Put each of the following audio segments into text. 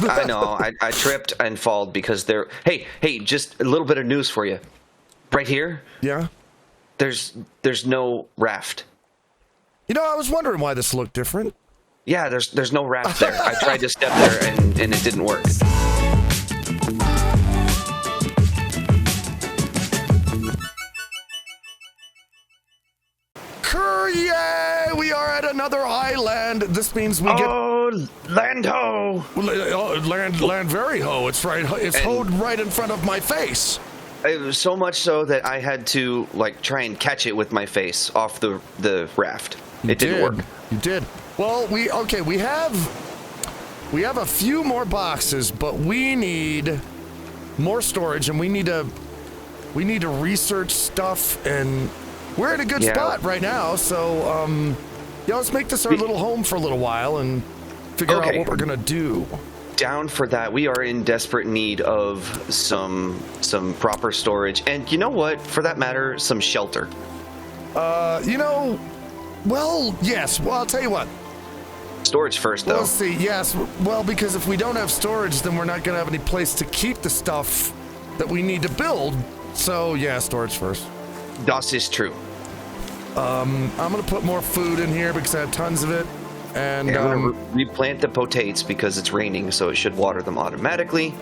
I know. I tripped and falled because there. Hey, just a little bit of news for you. Right here. Yeah. There's no raft. You know, I was wondering why this looked different. Yeah, there's no raft there. I tried to step there and it didn't work. Yay! We are at another island. This means we get... Oh, land ho! Land very ho. It's right. It's hoed right in front of my face. It was so much so that I had to like try and catch it with my face off the raft. It didn't work. You did. Well, we have a few more boxes, but we need more storage, and we need to research stuff, and we're in a good spot right now. So, let's make this our little home for a little while and figure out what we're gonna do. Down for that. We are in desperate need of some proper storage, and you know what? For that matter, some shelter. Well, yes. Well, I'll tell you what. Storage first, though. We'll see. Yes. Well, because if we don't have storage, then we're not gonna have any place to keep the stuff that we need to build. So, yeah, storage first. Das ist true. I'm gonna put more food in here because I have tons of it. And I'm gonna replant the potates because it's raining, so it should water them automatically.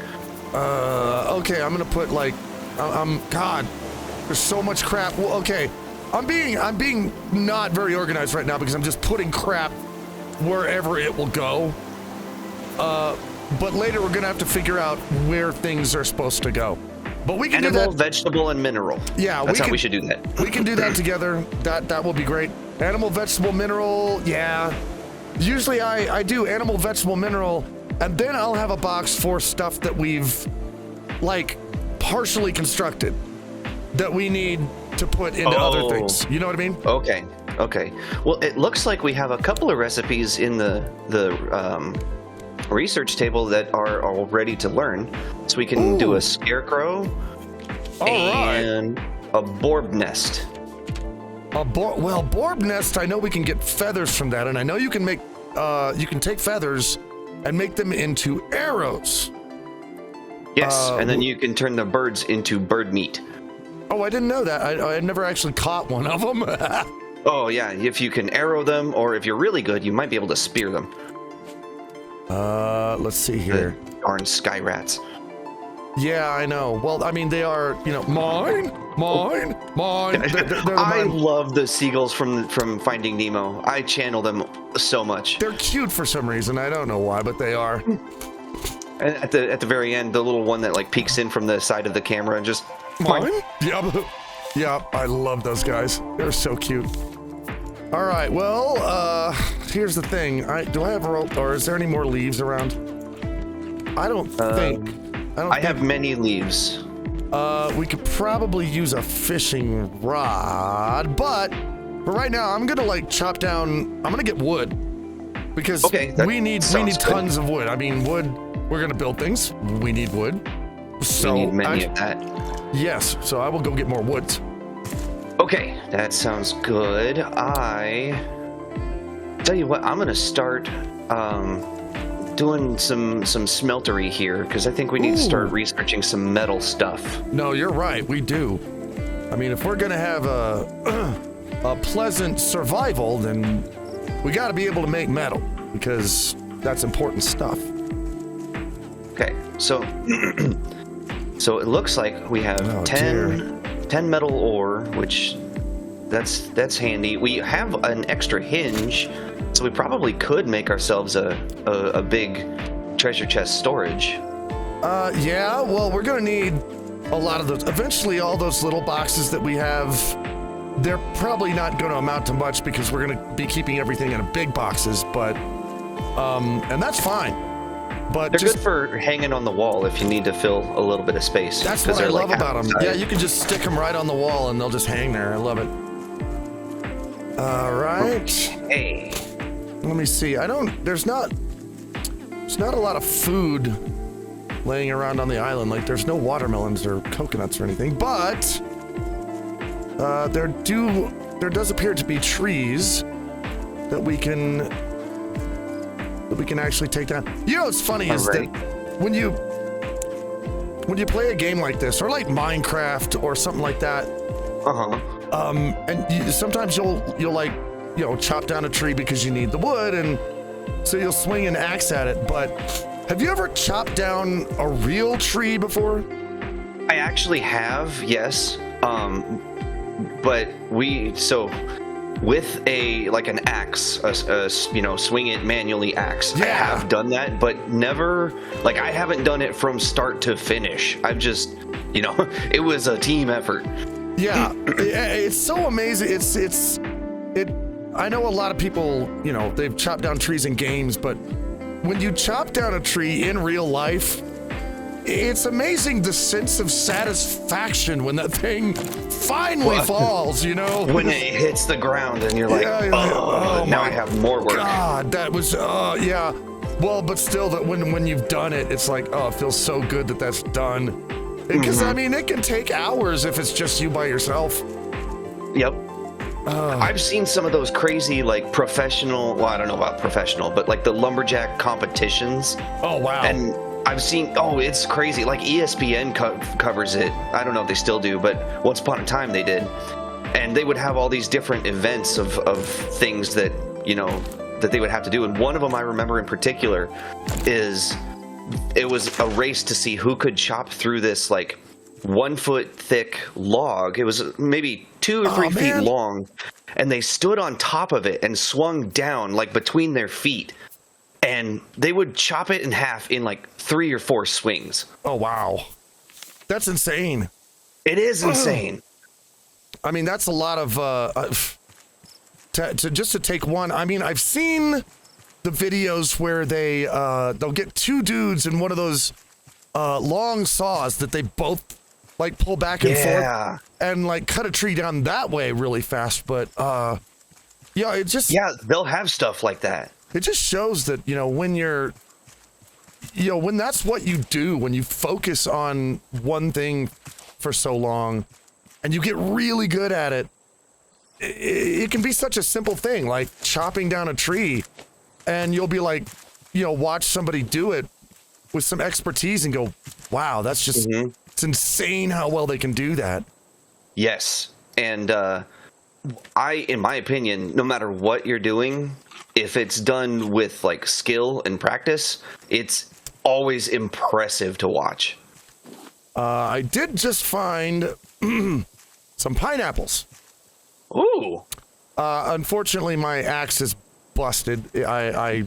Okay, I'm gonna put like, God, there's so much crap. Well, okay, I'm being not very organized right now because I'm just putting crap wherever it will go. But later we're gonna have to figure out where things are supposed to go. But we can do that. Animal, vegetable, and mineral. Yeah, that's how we should do that. We can do that together. That will be great. Animal, vegetable, mineral. Yeah. Usually I do animal, vegetable, mineral, and then I'll have a box for stuff that we've like partially constructed that we need to put into other things. You know what I mean? Okay. Well, it looks like we have a couple of recipes in the research table that are all ready to learn. So we can do a scarecrow and a borb nest. Well, borb nest, I know we can get feathers from that, and I know you can make, you can take feathers and make them into arrows. Yes, and then you can turn the birds into bird meat. Oh, I didn't know that. I never actually caught one of them. Oh, yeah, if you can arrow them, or if you're really good, you might be able to spear them. Let's see here. The darn sky rats. Yeah, I know. Well, I mean, they are, mine. They're I mine. love the seagulls from Finding Nemo. I channel them so much. They're cute for some reason. I don't know why, but they are. And at the very end, the little one that like peeks in from the side of the camera and just mine. Yeah, I love those guys. They're so cute. All right, well, here's the thing. Do I have a rope, or is there any more leaves around? I don't think. I have many leaves. We could probably use a fishing rod, but for right now, I'm gonna like chop down. I'm gonna get wood because we need tons of wood. I mean, wood. We're gonna build things. We need wood. So we need many of that. Yes. So I will go get more wood. Okay, that sounds good. I tell you what, I'm gonna start doing some smeltery here because I think we need to start researching some metal stuff. No, you're right. We do. I mean, if we're gonna have a pleasant survival, then we got to be able to make metal because that's important stuff. Okay, so so it looks like we have 10 metal ore, which that's handy. We have an extra hinge, so we probably could make ourselves a big treasure chest storage. Yeah, well, we're gonna need a lot of those. Eventually, all those little boxes that we have, they're probably not gonna amount to much because we're gonna be keeping everything in big boxes, but and that's fine. But they're good for hanging on the wall if you need to fill a little bit of space. That's what I love about them. Yeah, you can just stick them right on the wall and they'll just hang there. I love it. All right. Hey. Let me see. There's not a lot of food laying around on the island. Like there's no watermelons or coconuts or anything, but there does appear to be trees that we can actually take down. You know what's funny is that when you play a game like this, or like Minecraft or something like that, and sometimes you'll like, chop down a tree because you need the wood, and so you'll swing an axe at it. But have you ever chopped down a real tree before? I actually have, yes. But with an axe, swing it manually axe. Yeah. I have done that, but never, I haven't done it from start to finish. I've just, it was a team effort. Yeah, it's so amazing. I know a lot of people, they've chopped down trees in games, but when you chop down a tree in real life, it's amazing the sense of satisfaction when that thing finally falls, When it hits the ground and you're like, now I have more work. God, that was, yeah. Well, but still, that when you've done it, it's like, it feels so good that that's done. Because, it can take hours if it's just you by yourself. Yep. I've seen some of those crazy, professional, well, I don't know about professional, but the lumberjack competitions. Oh, wow. And I've seen, it's crazy. ESPN covers it. I don't know if they still do, but once upon a time they did. And they would have all these different events of things that, that they would have to do. And one of them I remember in particular is it was a race to see who could chop through this, 1 foot thick log. It was maybe 2 or 3 feet long. And they stood on top of it and swung down, between their feet. And they would chop it in half in 3 or 4 swings. Oh, wow. That's insane. It is insane. That's a lot of, to take one. I've seen the videos where they'll get 2 dudes in one of those long saws that they both pull back and forth and cut a tree down that way really fast. But they'll have stuff like that. It just shows that, when you're, when that's what you do, when you focus on one thing for so long and you get really good at it, it can be such a simple thing, like chopping down a tree, and you'll be watch somebody do it with some expertise and go, wow, that's just, it's insane how well they can do that. Yes. And in my opinion, no matter what you're doing, if it's done with skill and practice, it's always impressive to watch. I did just find some pineapples. Ooh. Unfortunately, my axe is busted. I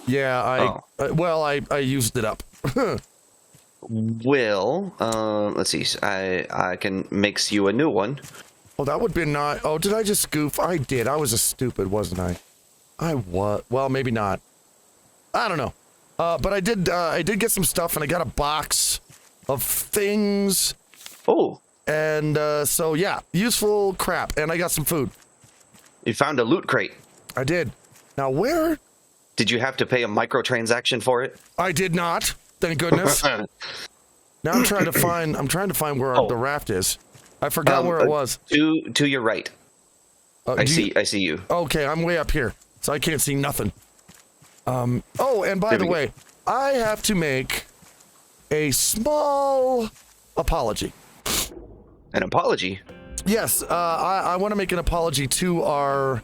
used it up. Well, let's see. I can mix you a new one. Oh, that would be not. Oh, did I just goof? I did. I was a stupid, wasn't I? I was. Well, maybe not. I don't know. But I did get some stuff, and I got a box of things. Oh. And so yeah, useful crap, and I got some food. You found a loot crate. I did. Now where? Did you have to pay a microtransaction for it? I did not. Thank goodness. Now I'm trying to find where the raft is. I forgot where it was. To your right. I see you. Okay, I'm way up here, so I can't see nothing. And by the way, I have to make a small apology. An apology? Yes, I want to make an apology to our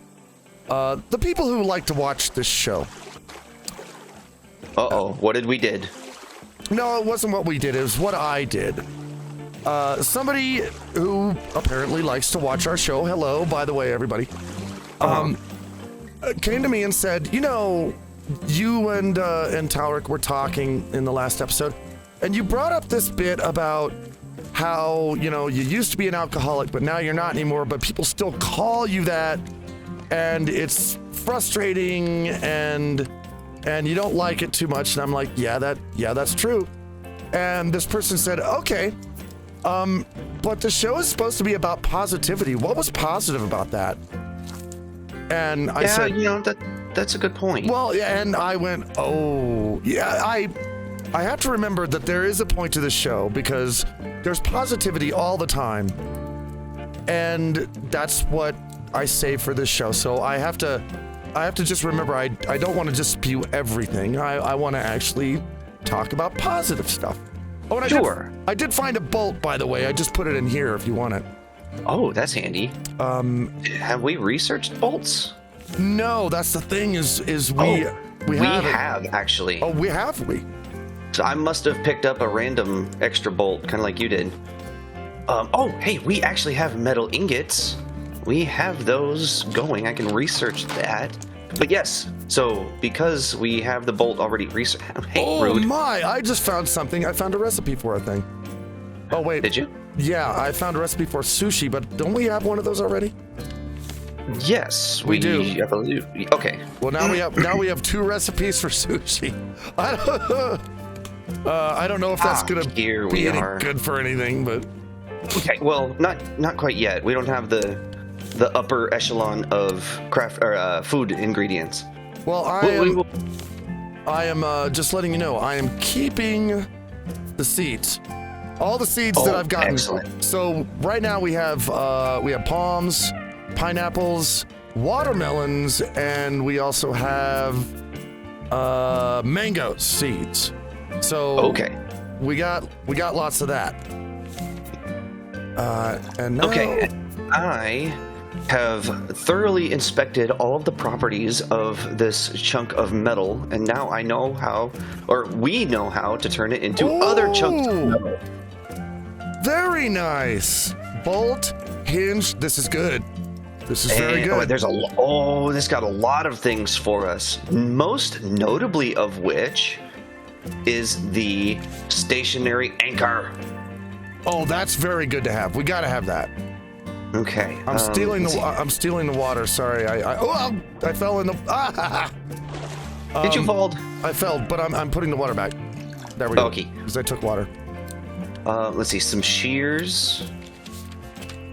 the people who like to watch this show. What did we did? No, it wasn't what we did. It was what I did. Somebody who apparently likes to watch our show, hello, by the way, everybody, came to me and said, you and Taurik were talking in the last episode, and you brought up this bit about how, you used to be an alcoholic, but now you're not anymore, but people still call you that, and it's frustrating, and you don't like it too much. And I'm like, yeah, that's true. And this person said, okay, but the show is supposed to be about positivity. What was positive about that? And I said, that's a good point. Well, yeah, and I went, oh, yeah, I have to remember that there is a point to this show because there's positivity all the time. And that's what I say for this show. So I have to just remember, I don't want to just spew everything. I want to actually talk about positive stuff. Oh, and Sure. I did find a bolt, by the way. I just put it in here if you want it. Oh, that's handy. Have we researched bolts? No, that's the thing is we have actually. Oh, we have. So I must have picked up a random extra bolt, kind of like you did. Oh, hey, we actually have metal ingots. We have those going. I can research that. But yes, so because we have the bolt already researched. Hey, oh rude. my! I just found something. I found a recipe for a thing. Oh wait. Did you? Yeah, I found a recipe for sushi, but don't we have one of those already? Yes, we do. Okay. Well, now we have 2 recipes for sushi. I don't know if that's gonna be any good for anything, but okay. Well, not quite yet. We don't have the upper echelon of craft or food ingredients. Well, I am just letting you know. I am keeping the seeds. All the seeds that I've gotten. Excellent. So right now we have palms, pineapples, watermelons, and we also have mango seeds. So okay, we got lots of that. And now, okay, I have thoroughly inspected all of the properties of this chunk of metal, and now I know how, or we know how to turn it into other chunks of metal. Very nice. Bolt, hinge. This is good. This is very good. This got a lot of things for us. Most notably of which is the stationary anchor. Oh, that's very good to have. We got to have that. Okay. I'm stealing the water. Sorry. I fell in the. Did you fall? I fell, but I'm putting the water back. There we go. Okay. Because I took water. Let's see, some shears,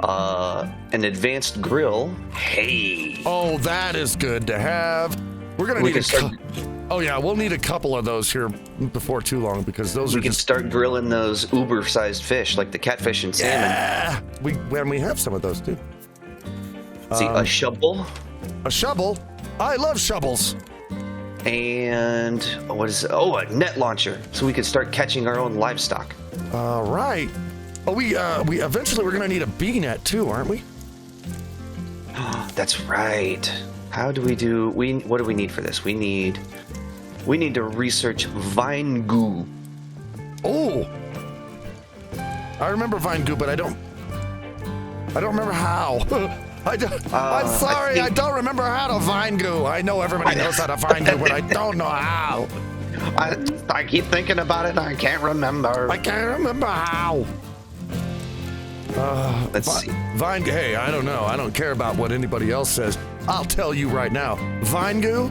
an advanced grill. Hey. Oh, that is good to have. We're gonna need Oh yeah, we'll need a couple of those here before too long because those we can start grilling those uber-sized fish like the catfish and salmon. Yeah, we have some of those too. See, a shovel. A shovel. I love shovels. And what is it? Oh, a net launcher, so we can start catching our own livestock. All right. Oh, we eventually we're gonna need a bee net too, aren't we? That's right. How do we do? What do we need for this? We need to research vine goo. Oh, I remember vine goo, but I don't remember how. I'm sorry, I don't remember how to vine goo. I know everybody knows how to vine goo, but I don't know how. I keep thinking about it and I can't remember. I can't remember how. Let's see. Vine goo. Hey, I don't know. I don't care about what anybody else says. I'll tell you right now. Vine goo,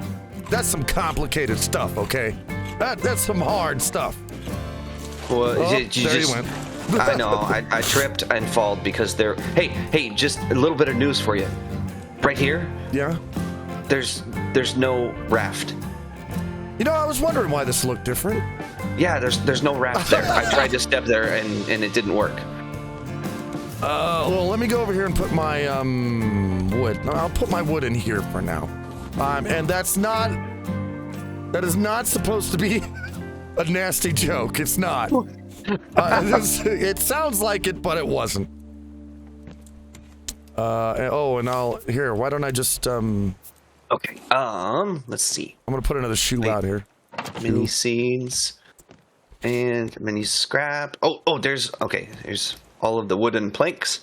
that's some complicated stuff, okay? That's some hard stuff. Well, there you went. I know. I tripped and fall because there. Hey! Just a little bit of news for you. Right here. Yeah. There's no raft. You know, I was wondering why this looked different. Yeah, there's no raft there. I tried to step there and it didn't work. Well, let me go over here and put my wood. I'll put my wood in here for now. And that is not supposed to be a nasty joke. It's not. It sounds like it, but it wasn't. And why don't I just Okay. Let's see. I'm gonna put another shoe out here. Mini seeds and mini scrap. There's all of the wooden planks.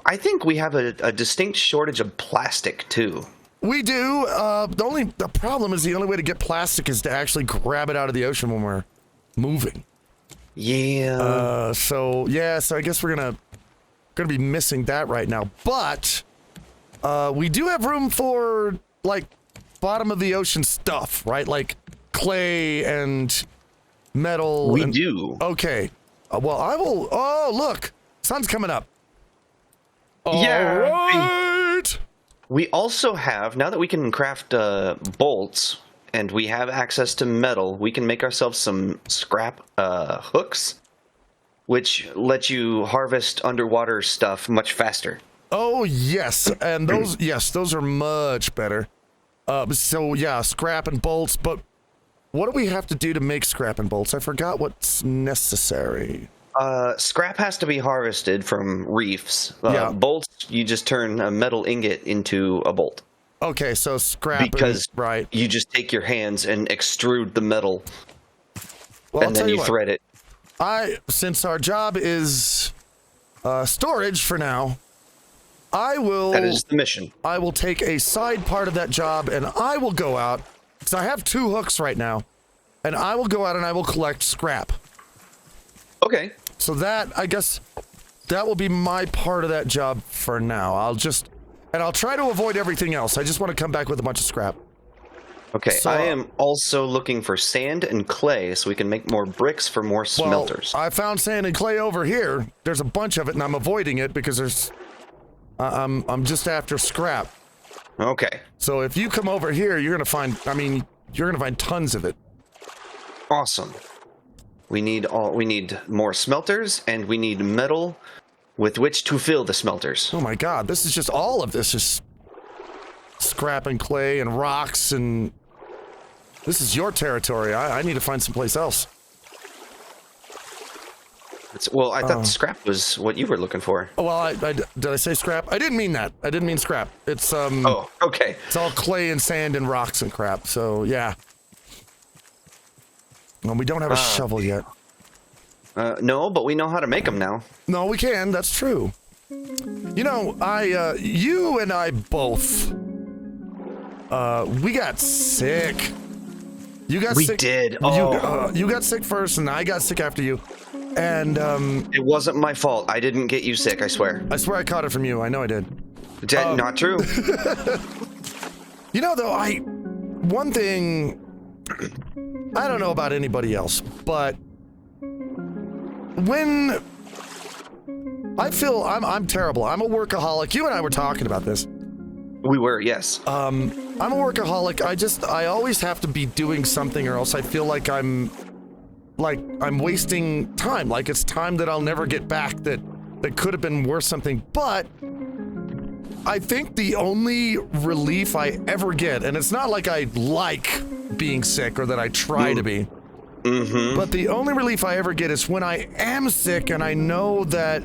I think we have a distinct shortage of plastic too. We do. The problem is the only way to get plastic is to actually grab it out of the ocean when we're moving. Yeah. So I guess we're gonna be missing that right now. But we do have room for like bottom of the ocean stuff, right? Like clay and metal. We do. Okay. Well, I will. Oh, look, sun's coming up. Yeah. Right. We also have, now that we can craft bolts and we have access to metal, we can make ourselves some scrap hooks, which let you harvest underwater stuff much faster. Oh, yes. And those are much better. So, yeah, scrap and bolts. But what do we have to do to make scrap and bolts? I forgot what's necessary. Scrap has to be harvested from reefs. Yeah. Bolts, you just turn a metal ingot into a bolt. Okay, so scrap Because right. you just take your hands and extrude the metal, Well, and then you thread it. Since our job is storage for now, That is the mission. I will take a side part of that job and I will go out, because I have 2 hooks right now, and I will go out and I will collect scrap. Okay. So I guess that will be my part of that job for now. I'll try to avoid everything else. I just want to come back with a bunch of scrap. Okay, So, I am also looking for sand and clay so we can make more bricks for more smelters. I found sand and clay over here. There's a bunch of it, and I'm avoiding it because I'm just after scrap. Okay. So if you come over here, you're gonna find tons of it. Awesome. We need more smelters, and we need metal with which to fill the smelters. Oh my god, this is just all of this is scrap and clay and rocks, and this is your territory. I need to find someplace else. I thought scrap was what you were looking for. Oh, well, did I say scrap? I didn't mean that. I didn't mean scrap. It's Oh, okay. It's all clay and sand and rocks and crap. So yeah. Well, we don't have a shovel yet. No, but we know how to make them now. No, we can. That's true. You know, you and I both, we got sick. You got sick. We did. Oh. You got sick first, and I got sick after you. And it wasn't my fault. I didn't get you sick, I swear. I swear I caught it from you. I know I did. Not true. You know, though, one thing, I don't know about anybody else, but when I feel I'm terrible. I'm a workaholic. You and I were talking about this. We were, yes. I'm a workaholic. I always have to be doing something, or else I feel like I'm wasting time. Like it's time that I'll never get back that could have been worth something. But I think the only relief I ever get, and it's not like I like being sick or that I try to be, but the only relief I ever get is when I am sick and I know that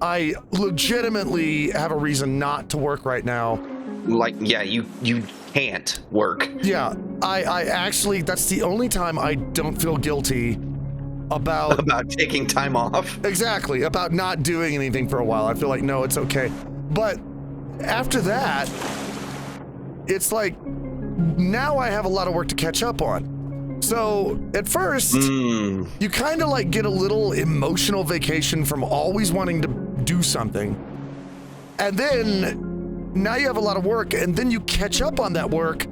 I legitimately have a reason not to work right now. Like, yeah, you can't work. Yeah, I actually, that's the only time I don't feel guilty about taking time off. Exactly, about not doing anything for a while. I feel like, no, it's okay. But after that, it's like, now I have a lot of work to catch up on. So at first, you kind of like get a little emotional vacation from always wanting to do something. And then now you have a lot of work, and then you catch up on that work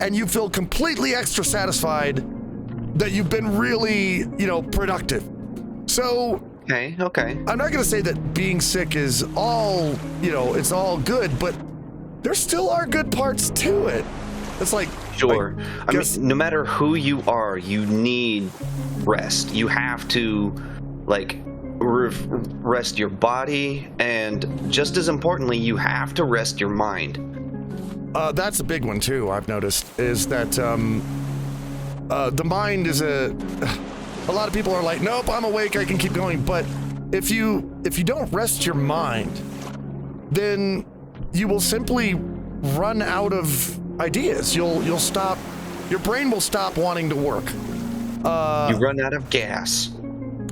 and you feel completely extra satisfied that you've been really, productive. So Okay. I'm not going to say that being sick is all, it's all good, but there still are good parts to it. It's like, sure. I mean, no matter who you are, you need rest. You have to, rest your body, and just as importantly, you have to rest your mind. That's a big one too. I've noticed is that the mind is a lot of people are like, nope, I'm awake, I can keep going. But if you don't rest your mind, then you will simply run out of ideas. You'll stop. Your brain will stop wanting to work. You run out of gas.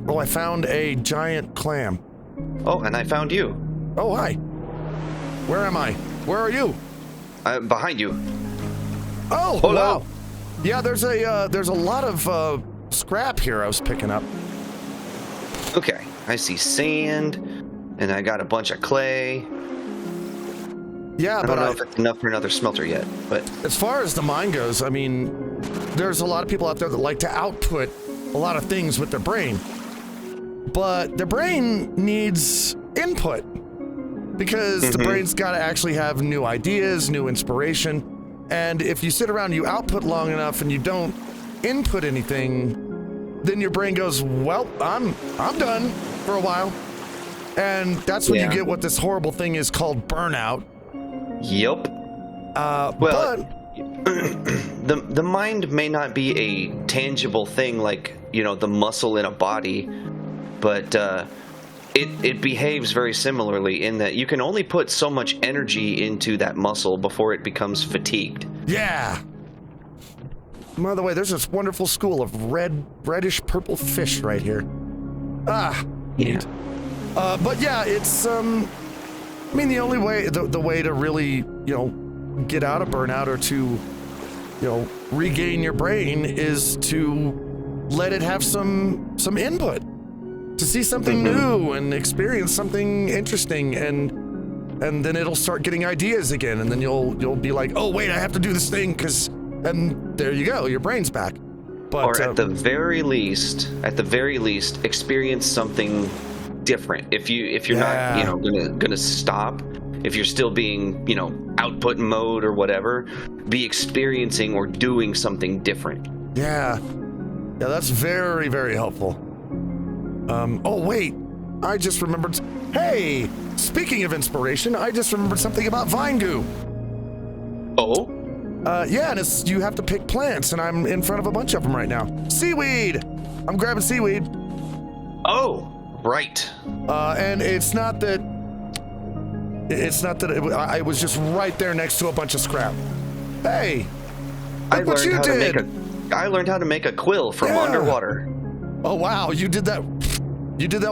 Oh, I found a giant clam. Oh, and I found you. Oh, hi. Where am I? Where are you? Behind you. Oh, hello. Wow. Yeah, there's a lot of scrap here I was picking up. Okay, I see sand, and I got a bunch of clay. Yeah, I don't know if it's enough for another smelter yet, but as far as the mine goes, I mean, there's a lot of people out there that like to output a lot of things with their brain. But their brain needs input because the brain's got to actually have new ideas, new inspiration. And if you sit around, you output long enough and you don't input anything, then your brain goes, well, I'm done for a while. And that's when you get what this horrible thing is called burnout. Yep. But the mind may not be a tangible thing like, the muscle in a body, but it behaves very similarly in that you can only put so much energy into that muscle before it becomes fatigued. Yeah. By the way, there's this wonderful school of reddish purple fish right here. Ah, neat. But yeah, it's the only way, the way to really, get out of burnout or to, regain your brain is to let it have some input, to see something new and experience something interesting, and then it'll start getting ideas again, and then you'll be like, oh wait, I have to do this thing, and there you go, your brain's back. But, or at the very least, experience something different. If you're not, gonna stop, if you're still being, output mode or whatever, be experiencing or doing something different. Yeah, that's very, very helpful. Oh wait, I just remembered. Hey, speaking of inspiration, I just remembered something about vine goo. Oh? Yeah, and you have to pick plants, and I'm in front of a bunch of them right now. Seaweed! I'm grabbing seaweed. Oh, right. And it's not that I was just right there next to a bunch of scrap. Hey, look what you did. I learned how to make a quill from underwater. Oh wow, you did that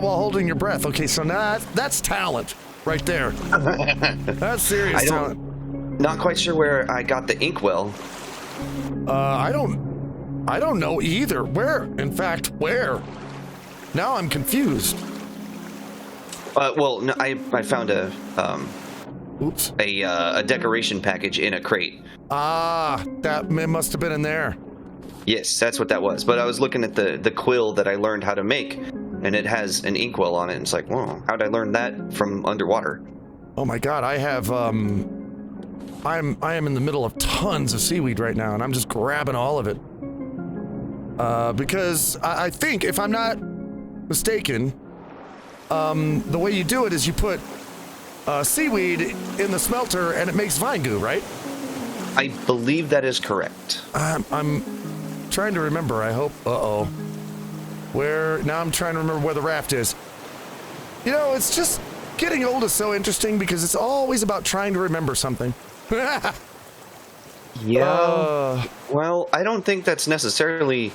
while holding your breath. Okay, so now that's talent right there. That's serious talent. Not quite sure where I got the inkwell. I don't know either. Where? In fact, where? Now I'm confused. Well, no, I found a decoration package in a crate. Ah, that must have been in there. Yes, that's what that was. But I was looking at the quill that I learned how to make, and it has an inkwell on it. And it's like, whoa, how did I learn that from underwater? Oh my God, I have I am in the middle of tons of seaweed right now, and I'm just grabbing all of it. Because I think, if I'm not mistaken, the way you do it is you put seaweed in the smelter and it makes vine goo, right? I believe that is correct. I'm trying to remember, I hope. Now I'm trying to remember where the raft is. It's just, getting old is so interesting because it's always about trying to remember something. Yeah. Well, I don't think that's necessarily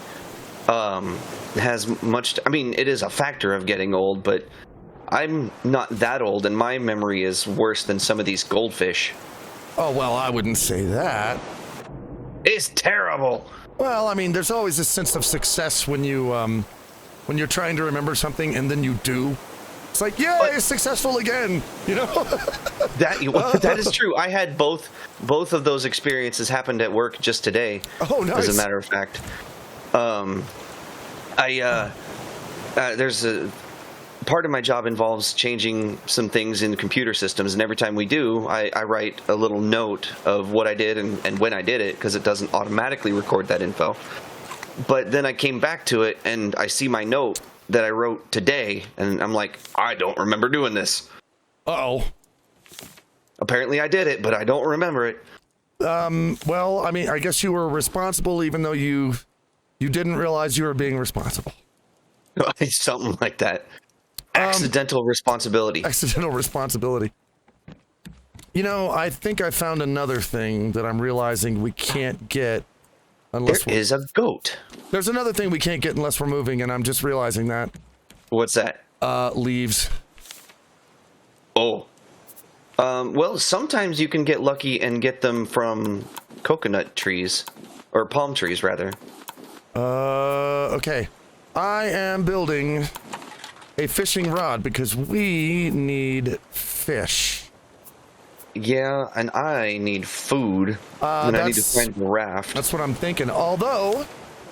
has much. It is a factor of getting old, but I'm not that old, and my memory is worse than some of these goldfish. Oh well, I wouldn't say that. It's terrible. Well, there's always a sense of success when you're trying to remember something and then you do. It's like, yay, successful again, That is true. I had both of those experiences happened at work just today. Oh, nice. As a matter of fact. There's a part of my job involves changing some things in computer systems, and every time we do, I write a little note of what I did and when I did it, because it doesn't automatically record that info. But then I came back to it, and I see my note that I wrote today, and I'm like, I don't remember doing this. Uh-oh. Apparently I did it, but I don't remember it. Well, I guess you were responsible even though you didn't realize you were being responsible. Something like that. Accidental responsibility. Accidental responsibility. I think I found another thing that I'm realizing we can't get unless there is a goat. There's another thing we can't get unless we're moving, and I'm just realizing that. What's that? Leaves. Oh. Well, sometimes you can get lucky and get them from coconut trees. Or palm trees, rather. Okay. I am building a fishing rod because we need fish. Yeah, and I need food. And I need to find a raft. That's what I'm thinking. Although,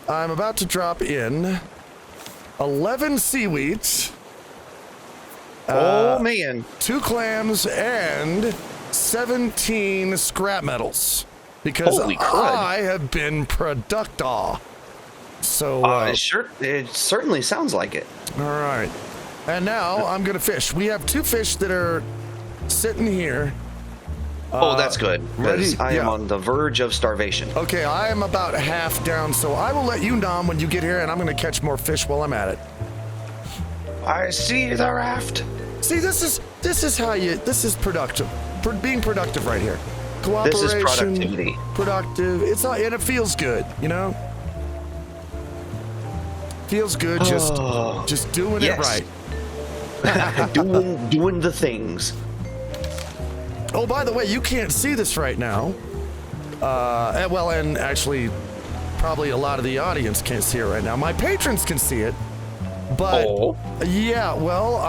I'm about to drop in 11 seaweeds. Oh, man. 2 clams and 17 scrap metals. Because I have been productive. So, it certainly sounds like it. All right. And now I'm going to fish. We have 2 fish that are sitting here. Oh, that's good. Ready? Because I am on the verge of starvation. Okay, I am about half down, so I will let you nom when you get here, and I'm going to catch more fish while I'm at it. I see the raft. See, this is how you. This is productive. Being productive right here. Cooperation. This is productivity. Productive. It's not, and it feels good. You know. Feels good. Just doing it right. doing the things. Oh, by the way, you can't see this right now. And actually, probably a lot of the audience can't see it right now. My patrons can see it, but yeah, well,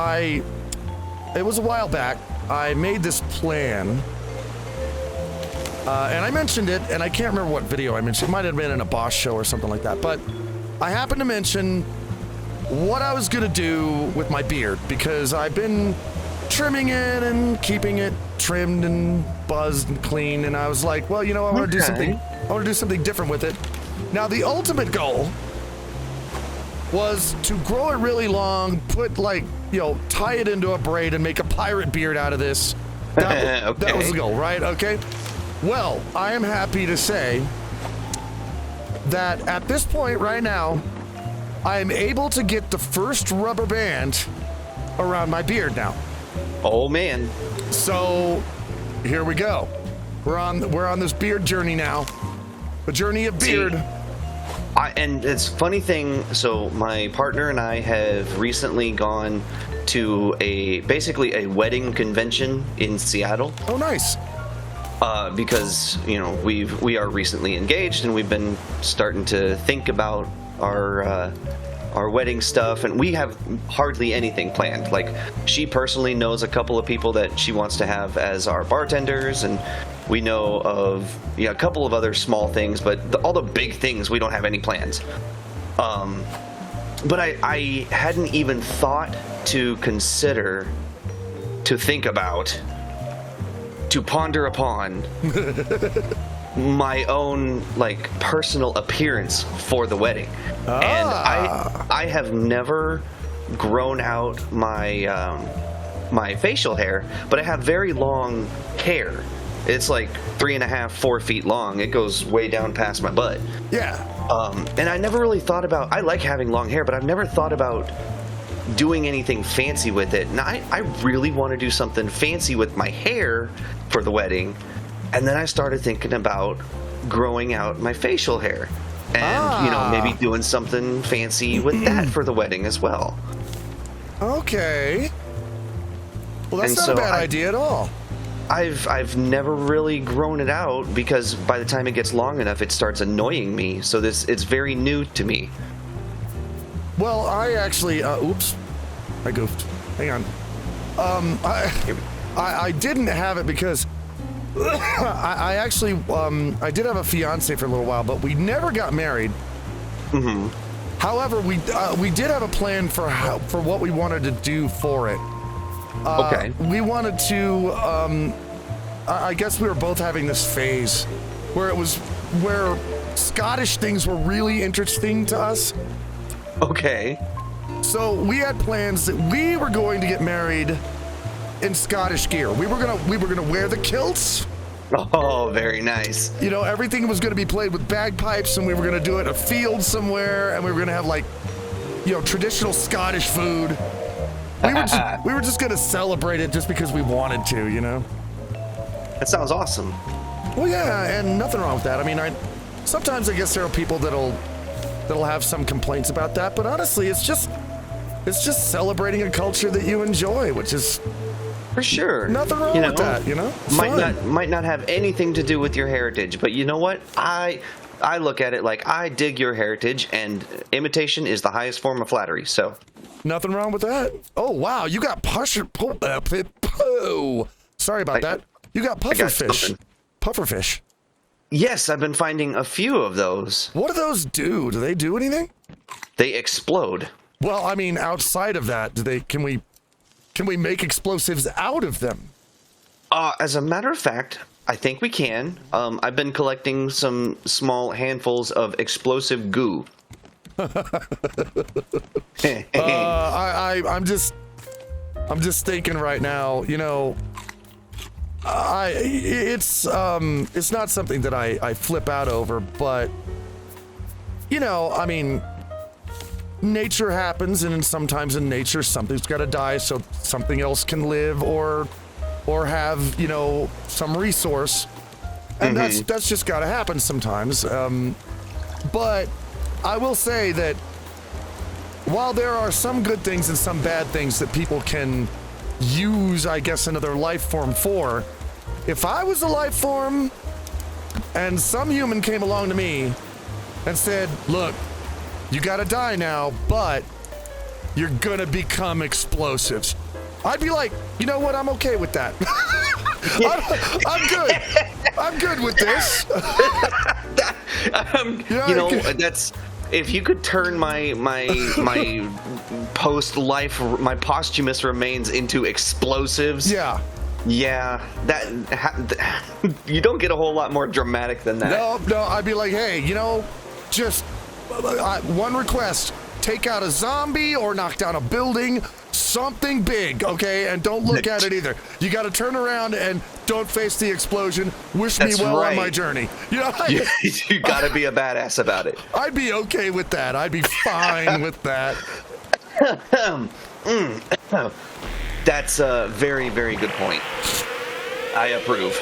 it was a while back. I made this plan, and I mentioned it, and I can't remember what video I mentioned. It might have been in a boss show or something like that, but I happened to mention what I was gonna do with my beard, because I've been trimming it and keeping it trimmed and buzzed and clean, and I was like, well, you know, I want to do something. I want to do something different with it. Now, the ultimate goal was to grow it really long, put tie it into a braid and make a pirate beard out of this. That was the goal, right? Okay. Well, I am happy to say that at this point right now, I am able to get the first rubber band around my beard now. Oh man. So here we go. We're on this beard journey now. The journey of beard. And it's a funny thing, so my partner and I have recently gone to basically a wedding convention in Seattle. Oh, nice. Because, you know, we are recently engaged, and we've been starting to think about our wedding stuff, and we have hardly anything planned. Like, she personally knows a couple of people that she wants to have as our bartenders, and we know of a couple of other small things, but all the big things we don't have any plans. But I hadn't even thought to consider, to think about, to ponder upon my own personal appearance for the wedding. And I have never grown out my my facial hair, but I have very long hair. It's like 3.5, 4 feet long. It goes way down past my butt. Yeah. And I never really thought about, I like having long hair, but I've never thought about doing anything fancy with it. And I really want to do something fancy with my hair for the wedding. And then I started thinking about growing out my facial hair. And, maybe doing something fancy with that for the wedding as well. Okay. Well, that's not a bad idea at all. I've never really grown it out, because by the time it gets long enough, it starts annoying me. So it's very new to me. Well, I actually, oops, I goofed. Hang on. I didn't have it because I actually, I did have a fiance for a little while, but we never got married. Mm-hmm. However, we did have a plan for what we wanted to do for it. Okay. We wanted to, I guess we were both having this phase where Scottish things were really interesting to us. Okay. So we had plans that we were going to get married in Scottish gear. We were gonna wear the kilts. Oh, very nice. You know, everything was gonna be played with bagpipes, and we were gonna do it in a field somewhere, and we were gonna have traditional Scottish food. We were just gonna celebrate it just because we wanted to, you know. That sounds awesome. Well, yeah, and nothing wrong with that. I mean, sometimes I guess there are people that'll have some complaints about that, but honestly, it's just celebrating a culture that you enjoy, which is for sure nothing wrong with that. You know, might not have anything to do with your heritage, but you know what? I look at it like I dig your heritage, and imitation is the highest form of flattery. So. Nothing wrong with that. Oh, wow. You got sorry about that. You got pufferfish. Pufferfish. Yes, I've been finding a few of those. What do those do? Do they do anything? They explode. Well, I mean, outside of that, can we make explosives out of them? As a matter of fact, I think we can. I've been collecting some I'm just thinking right now, you know, It's not something that I flip out over, but I mean, nature happens, and sometimes in nature something's got to die so something else can live or have some resource, and that's just got to happen sometimes. But I will say that while there are some good things and some bad things that people can use, I guess, another life form for, if I was a life form and some human came along to me and said, look, you gotta die now, but you're gonna become explosives, I'd be like, you know what, I'm okay with that. I'm good. I'm good with this. That's, if you could turn my my posthumous remains into explosives. Yeah, that you don't get a whole lot more dramatic than that. No, I'd be like, hey, just one request: take out a zombie or knock down a building, something big, okay? And don't look at it either. You got to turn around and don't face the explosion. Wish me well on my journey. You got to be a badass about it. I'd be okay with that. I'd be fine with that. That's a very, very good point. I approve.